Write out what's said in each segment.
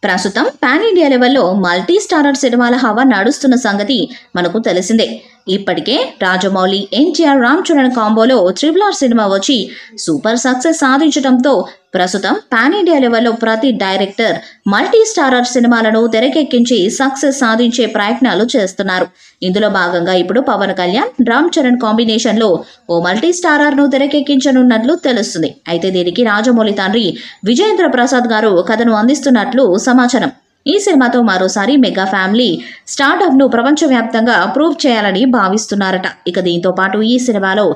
ప్రస్తుతం pan India లెవెల్లో multi starrer సినిమాల హవా నడుస్తున్న సంగతి మనకు తెలిసిందే. ఇప్పటికే రాజమౌళి, ఎన్టీఆర్, రామ్ చరణ్ కాంబోలో RRR సినిమా వచ్చి సూపర్ సక్సెస్ సాధించడంతో ప్రస్తుతం పాన్ ఇండియా లెవెల్లో ప్రతి డైరెక్టర్ మల్టీ స్టారర్ సినిమాలను తెరకెక్కించి సక్సెస్ సాధించే ప్రయత్నాలు చేస్తున్నారు. ఇందులో భాగంగా ఇప్పుడు పవన్ కళ్యాణ్, రామ్ చరణ్ కాంబినేషన్లో ఓ మల్టీ స్టారర్ను తెరకెక్కించనున్నట్లు తెలుస్తుంది. అయితే దీనికి రాజమౌళి తండ్రి విజయేంద్ర ప్రసాద్ గారు కథను అందిస్తున్నట్లు సమాచారం. ఈ సినిమాతో మరోసారి మెగా ఫ్యామిలీ స్టార్టప్ను ప్రపంచవ్యాప్తంగా ప్రూవ్ చేయాలని భావిస్తున్నారట. ఇక దీంతో పాటు ఈ సినిమాలో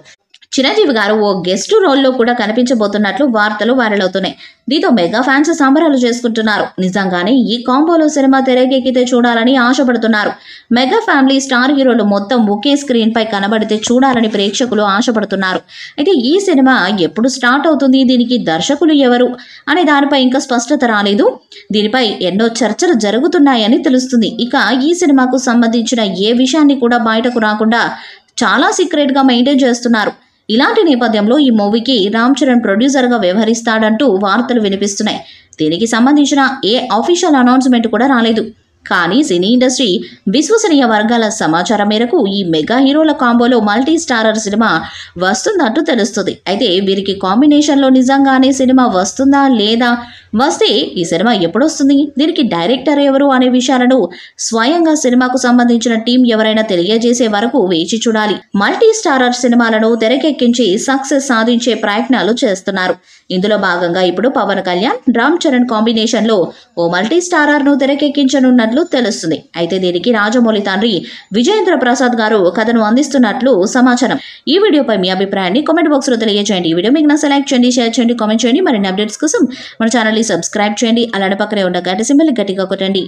చిరంజీవి గారు ఓ గెస్ట్ రోల్లో కూడా కనిపించబోతున్నట్లు వార్తలు వైరల్ అవుతున్నాయి. దీంతో మెగా ఫ్యాన్స్ సంబరాలు చేసుకుంటున్నారు. నిజంగానే ఈ కాంబోలో సినిమా తెరకెక్కితే చూడాలని ఆశపడుతున్నారు. మెగా ఫ్యామిలీ స్టార్ హీరోలు మొత్తం ఒకే స్క్రీన్ పై కనబడితే చూడాలని ప్రేక్షకులు ఆశపడుతున్నారు. అయితే ఈ సినిమా ఎప్పుడు స్టార్ట్ అవుతుంది, దీనికి దర్శకులు ఎవరు అనే దానిపై ఇంకా స్పష్టత రాలేదు. దీనిపై ఎన్నో చర్చలు జరుగుతున్నాయని తెలుస్తుంది. ఇక ఈ సినిమాకు సంబంధించిన ఏ విషయాన్ని కూడా బయటకు రాకుండా చాలా సీక్రెట్గా మెయింటైన్ చేస్తున్నారు. ఇలాంటి నేపథ్యంలో ఈ మూవీకి రామ్ చరణ్ ప్రొడ్యూసర్గా వ్యవహరిస్తాడంటూ వార్తలు వినిపిస్తున్నాయి. దీనికి సంబంధించిన ఏ ఆఫీషియల్ అనౌన్స్మెంట్ కూడా రాలేదు. కానీ సినీ ఇండస్ట్రీ విశ్వసనీయ వర్గాల సమాచారం మేరకు ఈ మెగా హీరోల కాంబోలో మల్టీ స్టారర్ సినిమా వస్తున్నట్టు తెలుస్తుంది. అయితే వీరికి కాంబినేషన్లో నిజంగానే సినిమా వస్తుందా లేదా, వస్తే ఈ సినిమా ఎప్పుడొస్తుంది, దీనికి డైరెక్టర్ ఎవరు అనే విషయాలను స్వయంగా సినిమాకు సంబంధించిన టీం ఎవరైనా తెలియజేసే వరకు వేచి చూడాలి. మల్టీ స్టారర్ సినిమాలను తెరకెక్కించి సక్సెస్ సాధించే ప్రయత్నాలు చేస్తున్నారు. ఇందులో భాగంగా ఇప్పుడు పవన్ కళ్యాణ్, రామ్ చరణ్ కాంబినేషన్లో ఓ మల్టీ స్టారర్ను తెరకెక్కించనున్నట్లు తెలుస్తుంది. అయితే దీనికి రాజమౌళి తండ్రి విజయేంద్ర ప్రసాద్ గారు కథను అందిస్తున్నట్లు సమాచారం. ఈ వీడియోపై మీ అభిప్రాయాన్ని కామెంట్ బాక్స్ లో తెలియజేయండి. ఈ వీడియో మీకు నచ్చితే లైక్ చేయండి, షేర్ చేయండి, కామెంట్ చేయండి. మరిన్ని అప్డేట్స్ కోసం మన ఛానల్ ని సబ్స్క్రైబ్ చేయండి. అలానే పక్కనే ఉన్న గంట సింబల్ గట్టిగా కొట్టండి.